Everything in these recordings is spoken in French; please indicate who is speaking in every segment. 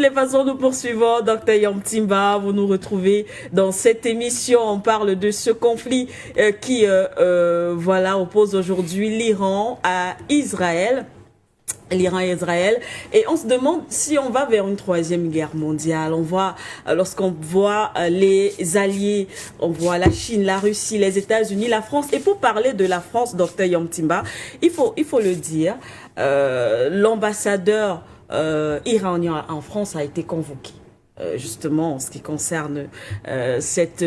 Speaker 1: les façons, nous poursuivons. Dr Yom Timba, vous nous retrouvez dans cette émission. On parle de ce conflit qui oppose aujourd'hui l'Iran à Israël. L'Iran et Israël, et on se demande si on va vers une troisième guerre mondiale. On voit, lorsqu'on voit les alliés, on voit la Chine, la Russie, les États-Unis, la France. Et pour parler de la France, Dr Yom Timba, il faut le dire, l'ambassadeur iranien en France a été convoqué. Justement en ce qui concerne cette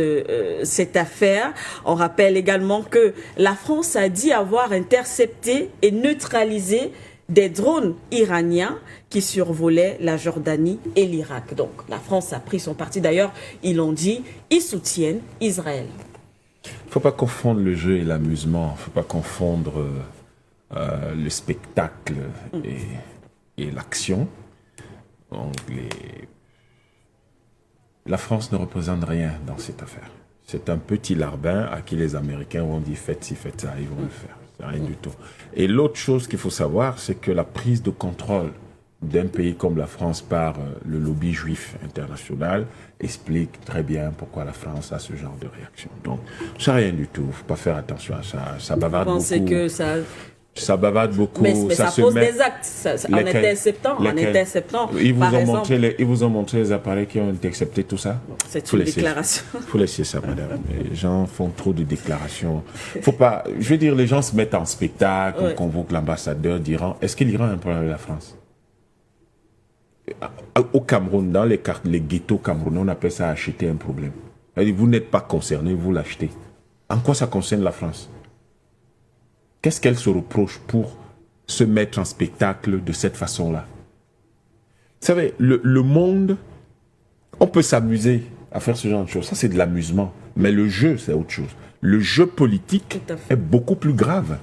Speaker 1: affaire. On rappelle également que la France a dit avoir intercepté et neutralisé des drones iraniens qui survolaient la Jordanie et l'Irak. Donc la France a pris son parti. D'ailleurs, ils l'ont dit, ils soutiennent Israël.
Speaker 2: Il ne faut pas confondre le jeu et l'amusement. Il ne faut pas confondre le spectacle et l'action. Donc la France ne représente rien dans cette affaire. C'est un petit larbin à qui les Américains vont dire faites ci, faites ça, ils vont le faire. C'est rien du tout. Et l'autre chose qu'il faut savoir, c'est que la prise de contrôle d'un pays comme la France par le lobby juif international explique très bien pourquoi la France a ce genre de réaction. Donc, c'est rien du tout. Il ne faut pas faire attention à ça. Ça bavarde beaucoup.
Speaker 1: Vous pensez que ça...
Speaker 2: Ça bavarde beaucoup.
Speaker 1: Mais ça pose des actes. En était septembre,
Speaker 2: ils vous ont montré les appareils qui ont intercepté tout ça.
Speaker 1: C'est une déclaration.
Speaker 2: Il faut laisser ça, madame. Les gens font trop de déclarations. Faut pas. Je veux dire, les gens se mettent en spectacle, on convoque l'ambassadeur d'Iran. Est-ce que l'Iran a un problème avec la France? Au Cameroun, dans les ghettos camerounais, on appelle ça acheter un problème. Vous n'êtes pas concerné, vous l'achetez. En quoi ça concerne la France? Qu'est-ce qu'elle se reproche pour se mettre en spectacle de cette façon-là? Vous savez, le monde, on peut s'amuser à faire ce genre de choses. Ça, c'est de l'amusement. Mais le jeu, c'est autre chose. Le jeu politique est beaucoup plus grave.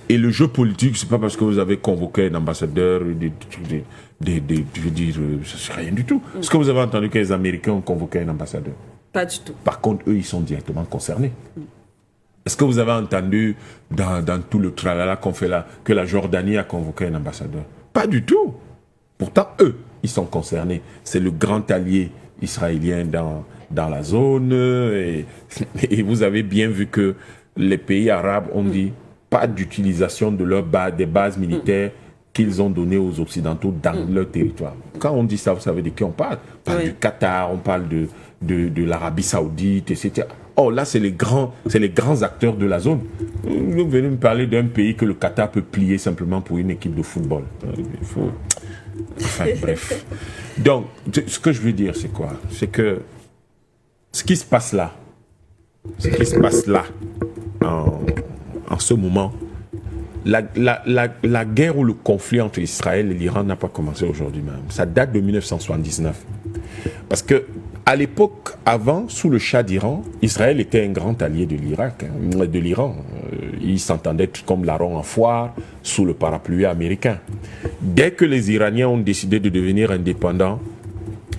Speaker 2: Et le jeu politique, c'est pas parce que vous avez convoqué un ambassadeur, je veux dire, c'est rien du tout. Est-ce que vous avez entendu que les Américains ont convoqué un ambassadeur?
Speaker 1: Pas du tout.
Speaker 2: Par contre, eux, ils sont directement concernés. Est-ce que vous avez entendu dans tout le tralala qu'on fait là que la Jordanie a convoqué un ambassadeur? Pas du tout. Pourtant, eux, ils sont concernés. C'est le grand allié israélien dans la zone. Et vous avez bien vu que les pays arabes ont dit pas d'utilisation de des bases militaires qu'ils ont données aux Occidentaux dans leur territoire. Quand on dit ça, vous savez de qui on parle? On parle du Qatar, on parle de l'Arabie Saoudite, etc. Oh, là, c'est les grands acteurs de la zone. Vous venez me parler d'un pays que le Qatar peut plier simplement pour une équipe de football. Il faut... Enfin, bref. Donc, ce que je veux dire, c'est quoi? C'est que ce qui se passe là, en ce moment, la guerre ou le conflit entre Israël et l'Iran n'a pas commencé aujourd'hui même. Ça date de 1979. Parce que à l'époque, avant, sous le Shah d'Iran, Israël était un grand allié de l'Iran. Ils s'entendaient comme larron en foire sous le parapluie américain. Dès que les Iraniens ont décidé de devenir indépendants,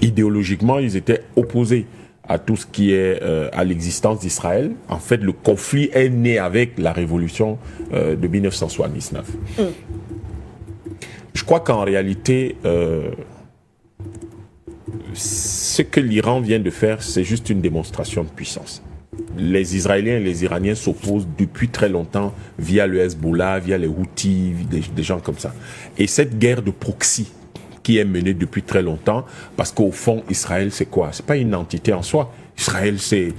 Speaker 2: idéologiquement, ils étaient opposés à tout ce qui est à l'existence d'Israël. En fait, le conflit est né avec la révolution de 1979. Je crois qu'en réalité... ce que l'Iran vient de faire, c'est juste une démonstration de puissance. Les Israéliens et les Iraniens s'opposent depuis très longtemps via le Hezbollah, via les Houthis, des gens comme ça. Et cette guerre de proxy qui est menée depuis très longtemps, parce qu'au fond, Israël, c'est quoi? C'est pas une entité en soi. Israël, c'est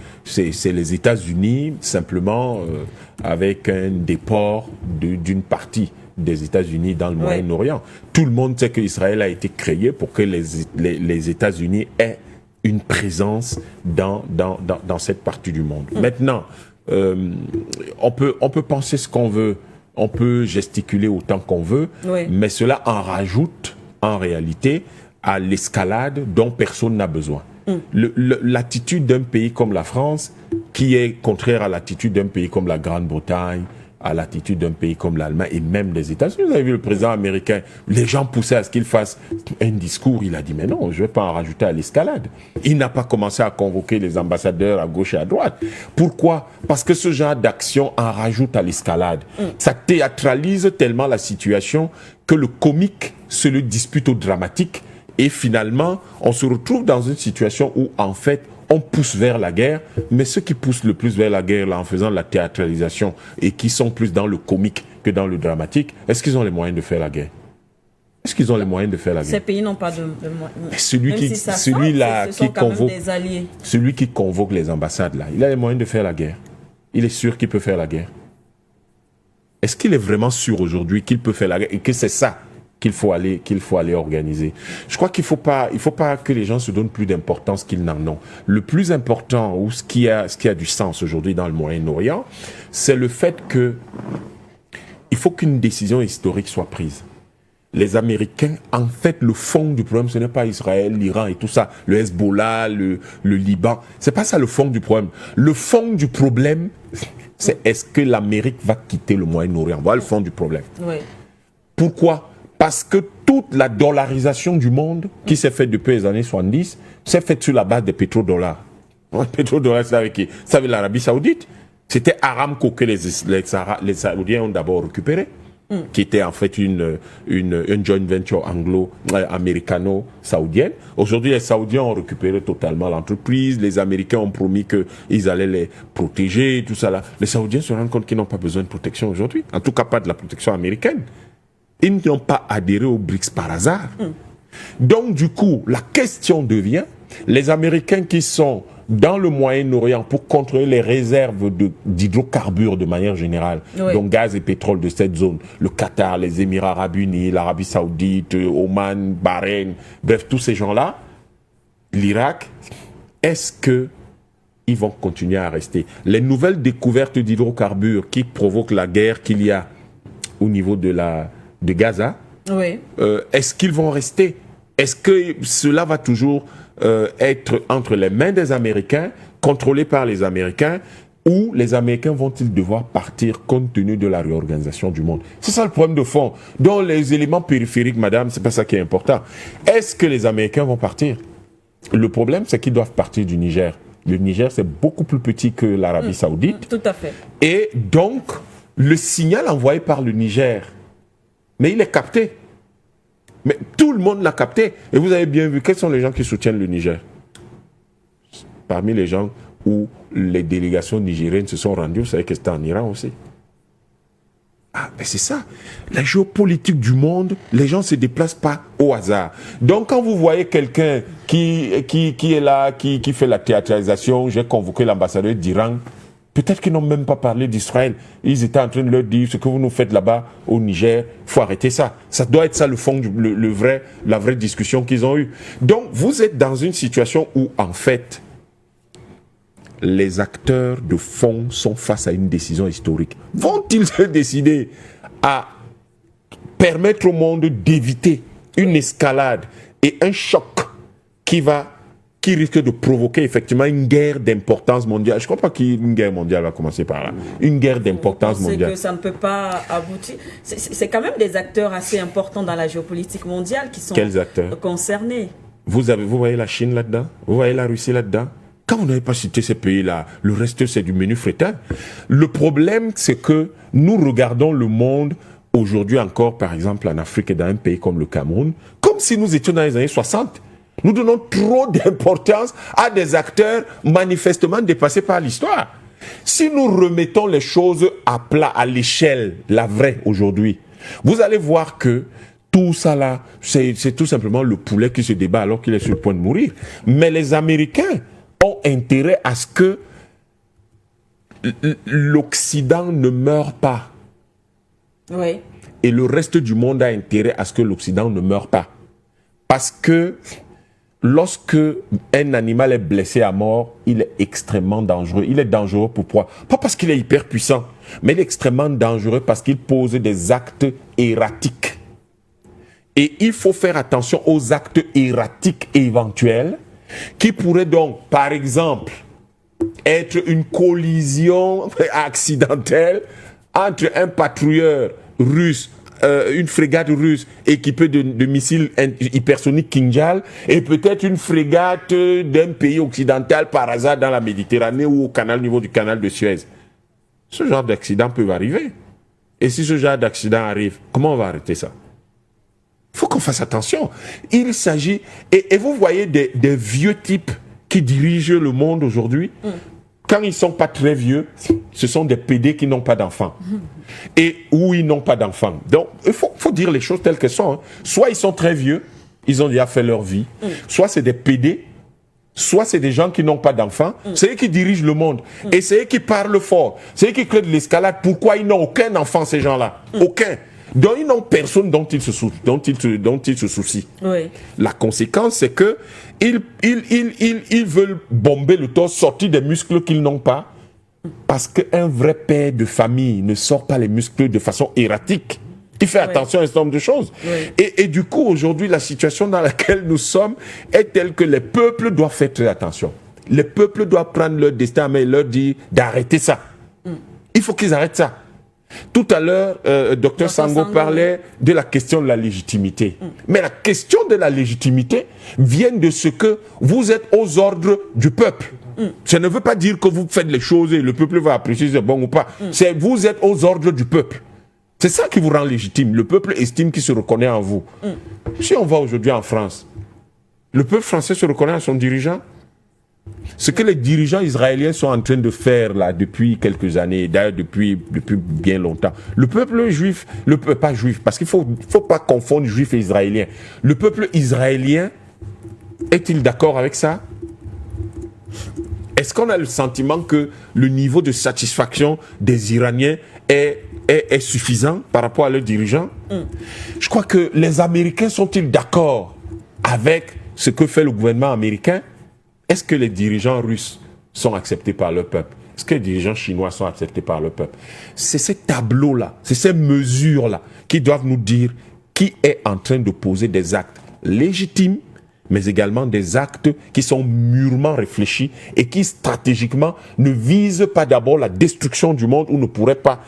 Speaker 2: les États-Unis, simplement avec un déport d'une partie des États-Unis dans le Moyen-Orient. Tout le monde sait qu'Israël a été créé pour que les États-Unis aient une présence dans cette partie du monde. Maintenant, on peut penser ce qu'on veut, on peut gesticuler autant qu'on veut, mais cela en rajoute en réalité à l'escalade dont personne n'a besoin. L'attitude d'un pays comme la France, qui est contraire à l'attitude d'un pays comme la Grande-Bretagne, à l'attitude d'un pays comme l'Allemagne et même des États-Unis. Vous avez vu le président américain, les gens poussaient à ce qu'il fasse un discours. Il a dit, mais non, je ne vais pas en rajouter à l'escalade. Il n'a pas commencé à convoquer les ambassadeurs à gauche et à droite. Pourquoi? Parce que ce genre d'action en rajoute à l'escalade. Ça théâtralise tellement la situation que le comique se le dispute au dramatique Et finalement, on se retrouve dans une situation où, en fait, on pousse vers la guerre, mais ceux qui poussent le plus vers la guerre, là, en faisant de la théâtralisation, et qui sont plus dans le comique que dans le dramatique, est-ce qu'ils ont les moyens de faire la guerre? Est-ce qu'ils ont les moyens de faire la guerre?
Speaker 1: Ces pays n'ont pas de moyens.
Speaker 2: Celui-là qui convoque les ambassades, là, il a les moyens de faire la guerre. Il est sûr qu'il peut faire la guerre. Est-ce qu'il est vraiment sûr aujourd'hui qu'il peut faire la guerre et que c'est ça qu'il faut aller organiser? Je crois qu'il faut pas que les gens se donnent plus d'importance qu'ils n'en ont. Le plus important, ou ce qui a du sens aujourd'hui dans le Moyen-Orient, c'est le fait que il faut qu'une décision historique soit prise. Les Américains, en fait, le fond du problème, ce n'est pas Israël, l'Iran et tout ça, le Hezbollah, le Liban. C'est pas ça le fond du problème. Le fond du problème, c'est est-ce que l'Amérique va quitter le Moyen-Orient? Voilà le fond du problème.
Speaker 1: Oui.
Speaker 2: Pourquoi? Parce que toute la dollarisation du monde qui s'est faite depuis les années 70 s'est faite sur la base des pétrodollars. Le pétrodollar, c'est avec qui? C'est avec l'Arabie Saoudite. C'était Aramco que les Saoudiens ont d'abord récupéré, qui était en fait une joint venture anglo-américano-saoudienne. Aujourd'hui, les Saoudiens ont récupéré totalement l'entreprise. Les Américains ont promis qu'ils allaient les protéger, tout ça là. Les Saoudiens se rendent compte qu'ils n'ont pas besoin de protection aujourd'hui. En tout cas, pas de la protection américaine. Ils n'ont pas adhéré aux BRICS par hasard. Donc, du coup, la question devient, les Américains qui sont dans le Moyen-Orient pour contrôler les réserves d'hydrocarbures de manière générale, donc gaz et pétrole de cette zone, le Qatar, les Émirats arabes unis, l'Arabie saoudite, Oman, Bahreïn, bref, tous ces gens-là, l'Irak, est-ce que ils vont continuer à rester? Les nouvelles découvertes d'hydrocarbures qui provoquent la guerre qu'il y a au niveau de Gaza, est-ce qu'ils vont rester? Est-ce que cela va toujours être entre les mains des Américains, contrôlé par les Américains, ou les Américains vont-ils devoir partir compte tenu de la réorganisation du monde? C'est ça le problème de fond. Donc les éléments périphériques, madame, c'est pas ça qui est important. Est-ce que les Américains vont partir? Le problème, c'est qu'ils doivent partir du Niger. Le Niger, c'est beaucoup plus petit que l'Arabie Saoudite.
Speaker 1: Tout à fait.
Speaker 2: Et donc, le signal envoyé par le Niger, mais il est capté. Mais tout le monde l'a capté. Et vous avez bien vu, quels sont les gens qui soutiennent le Niger? Parmi les gens où les délégations nigériennes se sont rendues, vous savez que c'était en Iran aussi. Ah, mais c'est ça. La géopolitique du monde, les gens ne se déplacent pas au hasard. Donc, quand vous voyez quelqu'un qui est là, qui fait la théâtralisation, j'ai convoqué l'ambassadeur d'Iran, peut-être qu'ils n'ont même pas parlé d'Israël. Ils étaient en train de leur dire ce que vous nous faites là-bas au Niger, il faut arrêter ça. Ça doit être ça le fond, la vraie discussion qu'ils ont eue. Donc, vous êtes dans une situation où, en fait, les acteurs de fond sont face à une décision historique. Vont-ils se décider à permettre au monde d'éviter une escalade et un choc qui risque de provoquer effectivement une guerre d'importance mondiale? Je ne crois pas qu'une guerre mondiale va commencer par là. Une guerre d'importance mondiale.
Speaker 1: C'est que ça ne peut pas aboutir. C'est quand même des acteurs assez importants dans la géopolitique mondiale qui sont concernés. Vous
Speaker 2: voyez la Chine là-dedans? Vous voyez la Russie là-dedans? Quand vous n'avez pas cité ces pays-là, le reste c'est du menu frétal. Le problème, c'est que nous regardons le monde aujourd'hui encore, par exemple en Afrique et dans un pays comme le Cameroun, comme si nous étions dans les années 60. Nous donnons trop d'importance à des acteurs manifestement dépassés par l'histoire. Si nous remettons les choses à plat, à l'échelle, la vraie aujourd'hui, vous allez voir que tout ça là, c'est tout simplement le poulet qui se débat alors qu'il est sur le point de mourir. Mais les Américains ont intérêt à ce que l'Occident ne meure pas.
Speaker 1: Oui.
Speaker 2: Et le reste du monde a intérêt à ce que l'Occident ne meure pas. Parce que lorsque un animal est blessé à mort, il est extrêmement dangereux. Il est dangereux pourquoi? Pas parce qu'il est hyper puissant, mais il est extrêmement dangereux parce qu'il pose des actes erratiques. Et il faut faire attention aux actes erratiques éventuels qui pourraient donc, par exemple, être une collision accidentelle entre un patrouilleur russe, une frégate russe équipée de missiles hypersoniques Kinjal et peut-être une frégate d'un pays occidental par hasard dans la Méditerranée ou au niveau du canal de Suez. Ce genre d'accident peut arriver. Et si ce genre d'accident arrive, comment on va arrêter ça? Il faut qu'on fasse attention. Il s'agit... Et vous voyez des vieux types qui dirigent le monde aujourd'hui, quand ils ne sont pas très vieux, ce sont des PD qui n'ont pas d'enfants. Et où ils n'ont pas d'enfants. Donc, il faut dire les choses telles qu'elles sont. Hein. Soit ils sont très vieux, ils ont déjà fait leur vie. Soit c'est des PD, soit c'est des gens qui n'ont pas d'enfants. C'est eux qui dirigent le monde. Et c'est eux qui parlent fort. C'est eux qui créent de l'escalade. Pourquoi ils n'ont aucun enfant, ces gens-là? Aucun. Donc ils n'ont personne dont ils se soucient.
Speaker 1: Oui.
Speaker 2: La conséquence, c'est que ils veulent bomber le torse, sortir des muscles qu'ils n'ont pas, parce qu'un vrai père de famille ne sort pas les muscles de façon erratique. Il fait attention à un certain nombre de choses. Oui. Et du coup, aujourd'hui, la situation dans laquelle nous sommes est telle que les peuples doivent faire très attention. Les peuples doivent prendre leur destin en main et leur dire d'arrêter ça. Il faut qu'ils arrêtent ça. Tout à l'heure, Dr Sango parlait de la question de la légitimité. Mais la question de la légitimité vient de ce que vous êtes aux ordres du peuple. Ça ne veut pas dire que vous faites les choses et le peuple va apprécier si c'est bon ou pas. C'est vous êtes aux ordres du peuple. C'est ça qui vous rend légitime. Le peuple estime qu'il se reconnaît en vous. Si on va aujourd'hui en France, le peuple français se reconnaît en son dirigeant. Ce que les dirigeants israéliens sont en train de faire là depuis quelques années, d'ailleurs depuis bien longtemps, le peuple juif, pas juif, parce qu'il faut pas confondre juif et israélien. Le peuple israélien est-il d'accord avec ça? Est-ce qu'on a le sentiment que le niveau de satisfaction des Iraniens est suffisant par rapport à leurs dirigeants? Je crois que les Américains sont-ils d'accord avec ce que fait le gouvernement américain? Est-ce que les dirigeants russes sont acceptés par leur peuple? Est-ce que les dirigeants chinois sont acceptés par leur peuple? C'est ces tableaux-là, c'est ces mesures-là qui doivent nous dire qui est en train de poser des actes légitimes, mais également des actes qui sont mûrement réfléchis et qui stratégiquement ne visent pas d'abord la destruction du monde ou ne pourraient pas,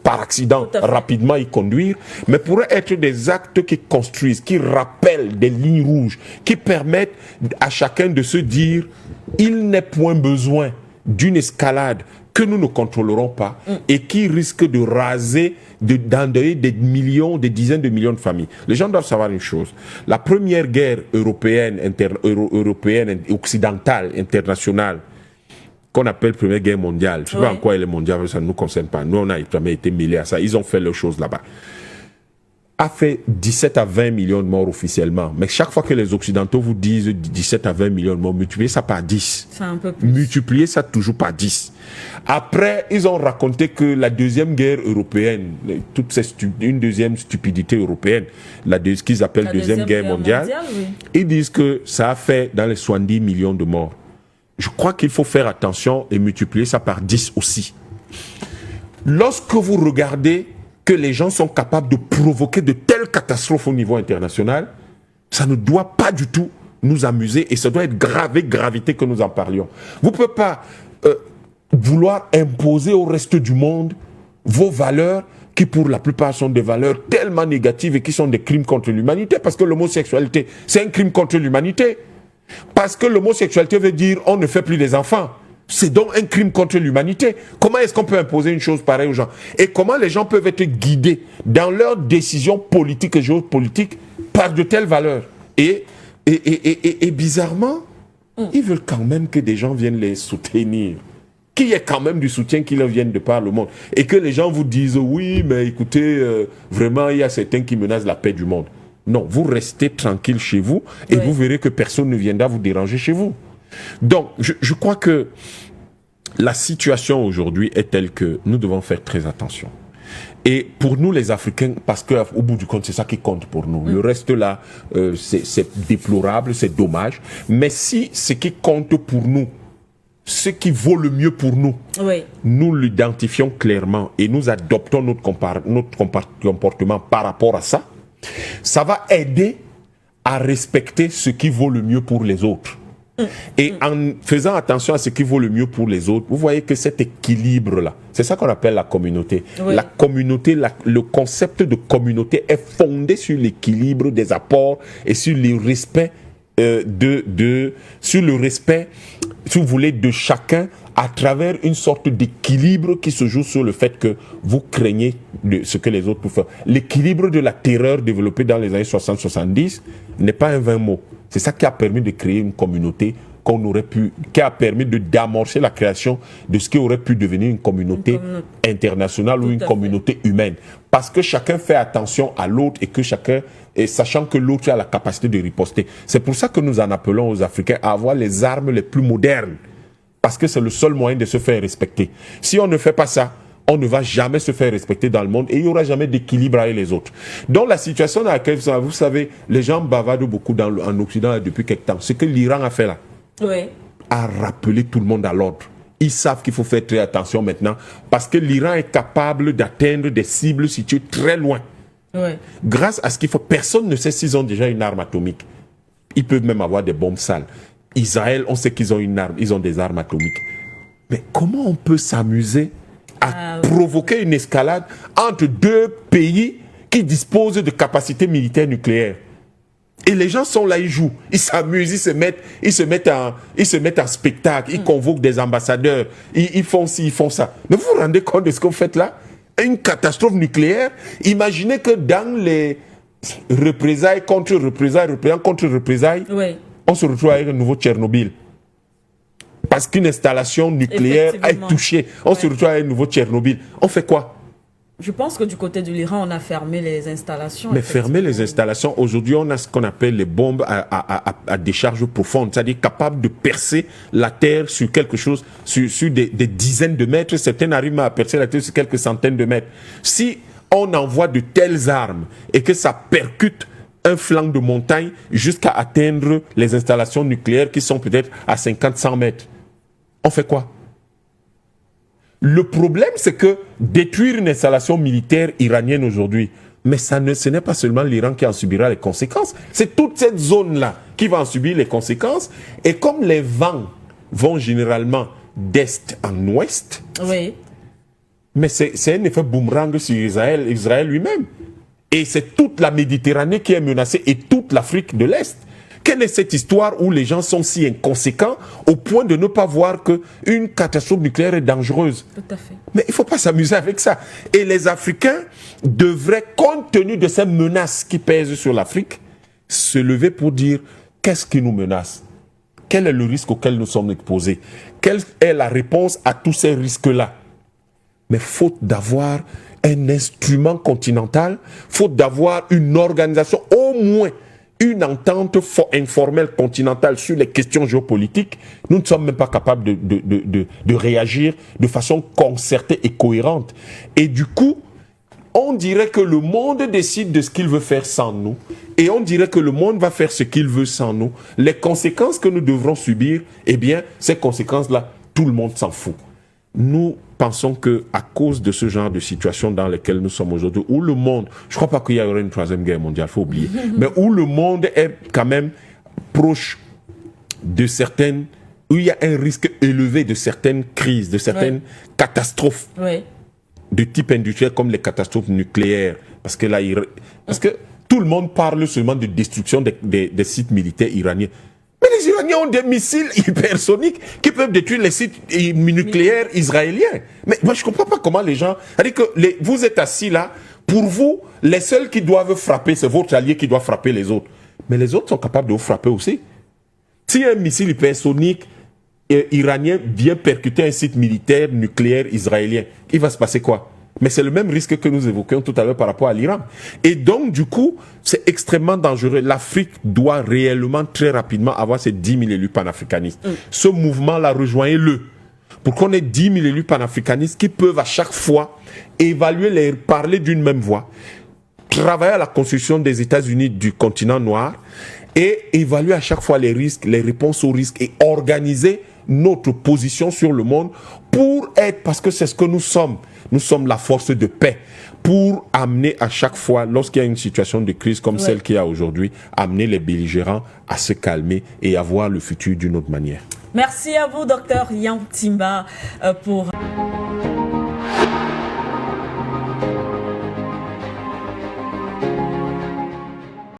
Speaker 2: par accident, rapidement y conduire, mais pourraient être des actes qui construisent, qui rappellent des lignes rouges, qui permettent à chacun de se dire « il n'est point besoin d'une escalade que nous ne contrôlerons pas et qui risque de raser, d'endeuiller des millions, des dizaines de millions de familles. » Les gens doivent savoir une chose. La première guerre européenne, occidentale, internationale, qu'on appelle Première Guerre mondiale, je ne sais pas en quoi elle est mondiale, ça ne nous concerne pas. Nous, on n'a jamais été mêlés à ça. Ils ont fait leurs choses là-bas. A fait 17 à 20 millions de morts officiellement. Mais chaque fois que les Occidentaux vous disent 17 à 20 millions de morts, multipliez ça par 10.
Speaker 1: C'est un peu plus.
Speaker 2: Multipliez ça toujours par 10. Après, ils ont raconté que la deuxième guerre européenne, une deuxième stupidité européenne, ce qu'ils appellent la deuxième guerre mondiale, oui. Ils disent que ça a fait dans les 70 millions de morts. Je crois qu'il faut faire attention et multiplier ça par 10 aussi. Lorsque vous regardez que les gens sont capables de provoquer de telles catastrophes au niveau international, ça ne doit pas du tout nous amuser et ça doit être gravité que nous en parlions. Vous ne pouvez pas vouloir imposer au reste du monde vos valeurs qui pour la plupart sont des valeurs tellement négatives et qui sont des crimes contre l'humanité, parce que l'homosexualité, c'est un crime contre l'humanité. Parce que l'homosexualité veut dire on ne fait plus des enfants. C'est donc un crime contre l'humanité. Comment est-ce qu'on peut imposer une chose pareille aux gens? Et comment les gens peuvent être guidés dans leurs décisions politiques et géopolitiques par de telles valeurs? Et bizarrement, ils veulent quand même que des gens viennent les soutenir. Qu'il y ait quand même du soutien qui leur vienne de par le monde. Et que les gens vous disent, oui, mais écoutez, vraiment, il y a certains qui menacent la paix du monde. Non, vous restez tranquille chez vous et vous verrez que personne ne viendra vous déranger chez vous. Donc, je crois que la situation aujourd'hui est telle que nous devons faire très attention. Et pour nous les Africains, parce qu'au bout du compte, c'est ça qui compte pour nous. Le reste là, c'est déplorable, c'est dommage. Mais si ce qui compte pour nous, ce qui vaut le mieux pour nous, nous l'identifions clairement et nous adoptons notre comportement par rapport à ça, ça va aider à respecter ce qui vaut le mieux pour les autres. Et en faisant attention à ce qui vaut le mieux pour les autres, vous voyez que cet équilibre-là, c'est ça qu'on appelle la communauté. La communauté, le concept de communauté est fondé sur l'équilibre des apports et sur le respect sur le respect, si vous voulez, de chacun à travers une sorte d'équilibre qui se joue sur le fait que vous craignez ce que les autres peuvent faire. L'équilibre de la terreur développée dans les années 60-70 n'est pas un vain mot. C'est ça qui a permis de créer une communauté qui a permis d'amorcer la création de ce qui aurait pu devenir une communauté internationale ou une communauté humaine. Parce que chacun fait attention à l'autre et sachant que l'autre a la capacité de riposter. C'est pour ça que nous en appelons aux Africains à avoir les armes les plus modernes. Parce que c'est le seul moyen de se faire respecter. Si on ne fait pas ça, on ne va jamais se faire respecter dans le monde et il n'y aura jamais d'équilibre avec les autres. Donc la situation dans laquelle, vous savez, les gens bavardent beaucoup en Occident depuis quelque temps. Ce que l'Iran a fait là, a rappelé tout le monde à l'ordre. Ils savent qu'il faut faire très attention maintenant parce que l'Iran est capable d'atteindre des cibles situées très loin. Grâce à ce qu'il faut, personne ne sait s'ils ont déjà une arme atomique. Ils peuvent même avoir des bombes sales. Israël, on sait qu'ils ont une arme, ils ont des armes atomiques. Mais comment on peut s'amuser à provoquer une escalade entre deux pays qui disposent de capacités militaires nucléaires? Et les gens sont là, ils jouent, ils s'amusent, ils se mettent en spectacle, ils convoquent des ambassadeurs, ils font ci, ils font ça. Mais vous vous rendez compte de ce que vous faites là? Une catastrophe nucléaire. Imaginez que dans les représailles contre représailles, on se retrouve avec un nouveau Tchernobyl. Parce qu'une installation nucléaire a été touchée. On se retrouve avec un nouveau Tchernobyl. On fait quoi?
Speaker 1: Je pense que du côté de l'Iran, on a fermé les installations.
Speaker 2: Mais fermer les installations, aujourd'hui, on a ce qu'on appelle les bombes à décharge profonde, c'est-à-dire capables de percer la terre sur quelque chose, sur des dizaines de mètres. Certaines arrivent à percer la terre sur quelques centaines de mètres. Si on envoie de telles armes et que ça percute un flanc de montagne jusqu'à atteindre les installations nucléaires qui sont peut-être à 50-100 mètres, on fait quoi? Le problème, c'est que détruire une installation militaire iranienne aujourd'hui, mais ce n'est pas seulement l'Iran qui en subira les conséquences, c'est toute cette zone-là qui va en subir les conséquences. Et comme les vents vont généralement d'est en ouest, mais c'est un effet boomerang sur Israël lui-même. Et c'est toute la Méditerranée qui est menacée et toute l'Afrique de l'Est. Quelle est cette histoire où les gens sont si inconséquents au point de ne pas voir qu'une catastrophe nucléaire est dangereuse?
Speaker 1: Tout à fait.
Speaker 2: Mais il ne faut pas s'amuser avec ça. Et les Africains devraient, compte tenu de ces menaces qui pèsent sur l'Afrique, se lever pour dire qu'est-ce qui nous menace? Quel est le risque auquel nous sommes exposés? Quelle est la réponse à tous ces risques-là? Mais faute d'avoir un instrument continental, faute d'avoir une organisation, au moins une entente informelle continentale sur les questions géopolitiques, nous ne sommes même pas capables de réagir de façon concertée et cohérente. Et du coup, on dirait que le monde décide de ce qu'il veut faire sans nous, et on dirait que le monde va faire ce qu'il veut sans nous. Les conséquences que nous devrons subir, eh bien, ces conséquences-là, tout le monde s'en fout. Nous pensons qu'à cause de ce genre de situation dans laquelle nous sommes aujourd'hui, où le monde, je ne crois pas qu'il y aurait une troisième guerre mondiale, il faut oublier, mais où le monde est quand même proche de certaines, où il y a un risque élevé de certaines crises, de certaines catastrophes de type industriel comme les catastrophes nucléaires. Parce que tout le monde parle seulement de destruction des sites militaires iraniens. Mais les Iraniens ont des missiles hypersoniques qui peuvent détruire les sites nucléaires israéliens. Mais moi, je ne comprends pas comment les gens... C'est-à-dire que vous êtes assis là, pour vous, les seuls qui doivent frapper, c'est votre allié qui doit frapper les autres. Mais les autres sont capables de vous frapper aussi. Si un missile hypersonique iranien vient percuter un site militaire nucléaire israélien, il va se passer quoi? Mais c'est le même risque que nous évoquions tout à l'heure par rapport à l'Iran. Et donc, du coup, c'est extrêmement dangereux. L'Afrique doit réellement, très rapidement, avoir ses 10 000 élus panafricanistes. Ce mouvement-là, rejoignez-le. Pour qu'on ait 10 000 élus panafricanistes qui peuvent à chaque fois évaluer, parler d'une même voix, travailler à la construction des États-Unis du continent noir et évaluer à chaque fois les risques, les réponses aux risques et organiser notre position sur le monde pour être, parce que c'est ce que nous sommes. Nous sommes la force de paix pour amener à chaque fois, lorsqu'il y a une situation de crise comme celle qu'il y a aujourd'hui, amener les belligérants à se calmer et à voir le futur d'une autre manière.
Speaker 1: Merci à vous, Dr Yantimba, pour...